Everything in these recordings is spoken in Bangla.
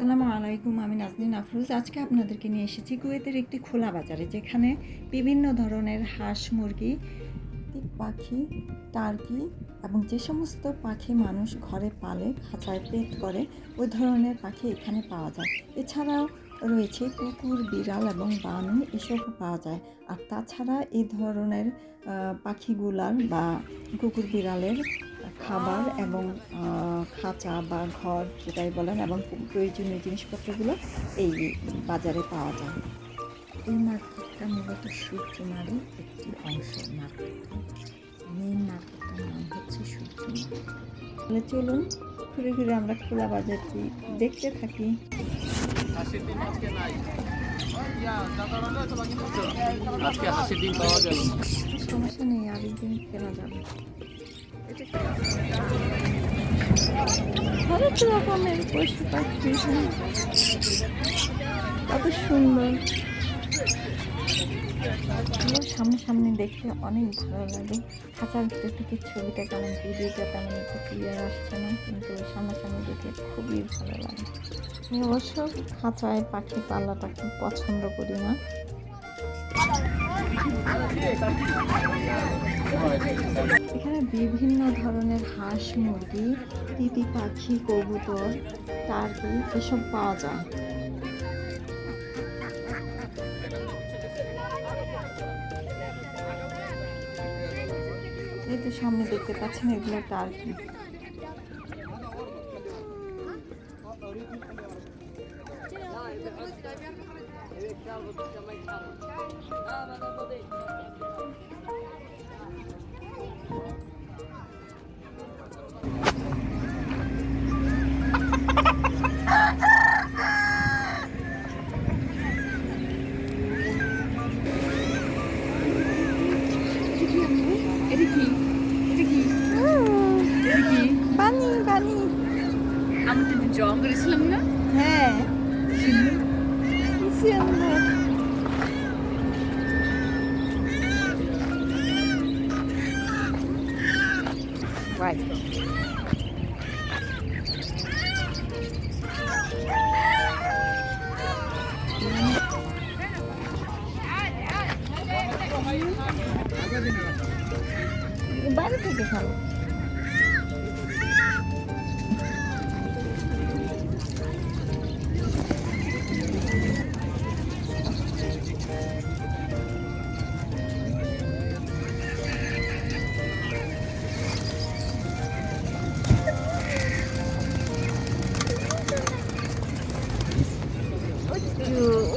আসসালামু আলাইকুম, আমি নাজনীন আফরোজ। আজকে আপনাদেরকে নিয়ে এসেছি কুয়েতের একটি খোলা বাজারে, যেখানে বিভিন্ন ধরনের হাঁস, মুরগি, পাখি, টার্কি এবং যে সমস্ত পাখি মানুষ ঘরে পালে, খাঁচায় পেট করে, ওই ধরনের পাখি এখানে পাওয়া যায়। এছাড়াও রয়েছে কুকুর, বিড়াল এবং বানু, এসবও পাওয়া যায়। আর তাছাড়া এই ধরনের পাখিগুলার বা কুকুর বিড়ালের খাবার এবং খাঁচা বা ঘর যেটাই বলেন এবং প্রয়োজনীয় জিনিসপত্রগুলো এই বাজারে পাওয়া যায়। এই মার্কেটটা মূলত সূর্যমারির একটি অংশ। মেইন মার্কেটটার নাম হচ্ছে সূর্যমারি। তাহলে চলুন ঘুরে ঘুরে আমরা খোলা বাজারটি দেখতে থাকি। সমস্যা নেই, আরেকদিন কেনা যাবে। হরেক রকমের পশু পাখি, কত সুন্দর। সামনে দেখতে অনেক ভালো লাগে। খাঁচার ভিতর থেকে ছবিটা কেমন, ভিডিওটা তেমন একটা ক্লিয়ার আসছে না, কিন্তু সামনাসামনি দেখে খুবই ভালো লাগে। আমি অবশ্য খাঁচায় পাখি পালাটা খুব পছন্দ করি না। এখানে বিভিন্ন ধরনের হাঁস, মুরগি, তিতি পাখি, কবুতর, টার্কি এসব পাওয়া যায়। এই তো সামনে দেখতে পাচ্ছেন, এগুলো টার্কি। বানি আমি তো জং করেছিলাম না। হ্যাঁ, সুন্দর। Right. বাইরে থেকে খাবো।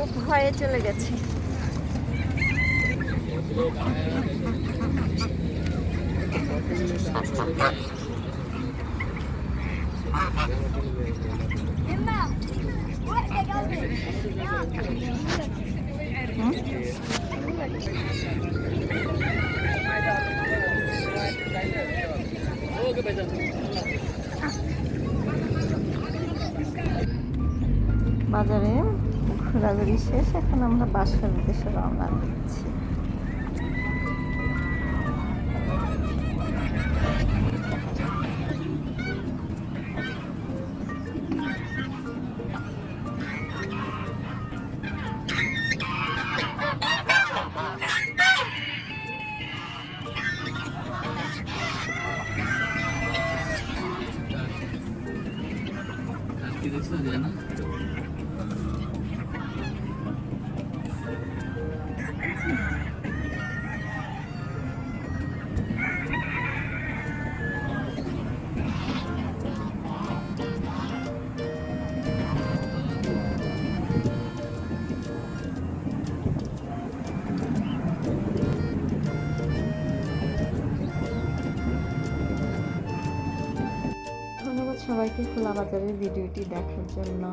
ও ভয়ে চলে গেছে। বাজারে ঘোরাঘুরি শেষ, এখন আমরা বাসার উদ্দেশ্যে রওনা দিচ্ছি। ধন্যবাদ সবাইকে খোলা বাজারের ভিডিওটি দেখার জন্য।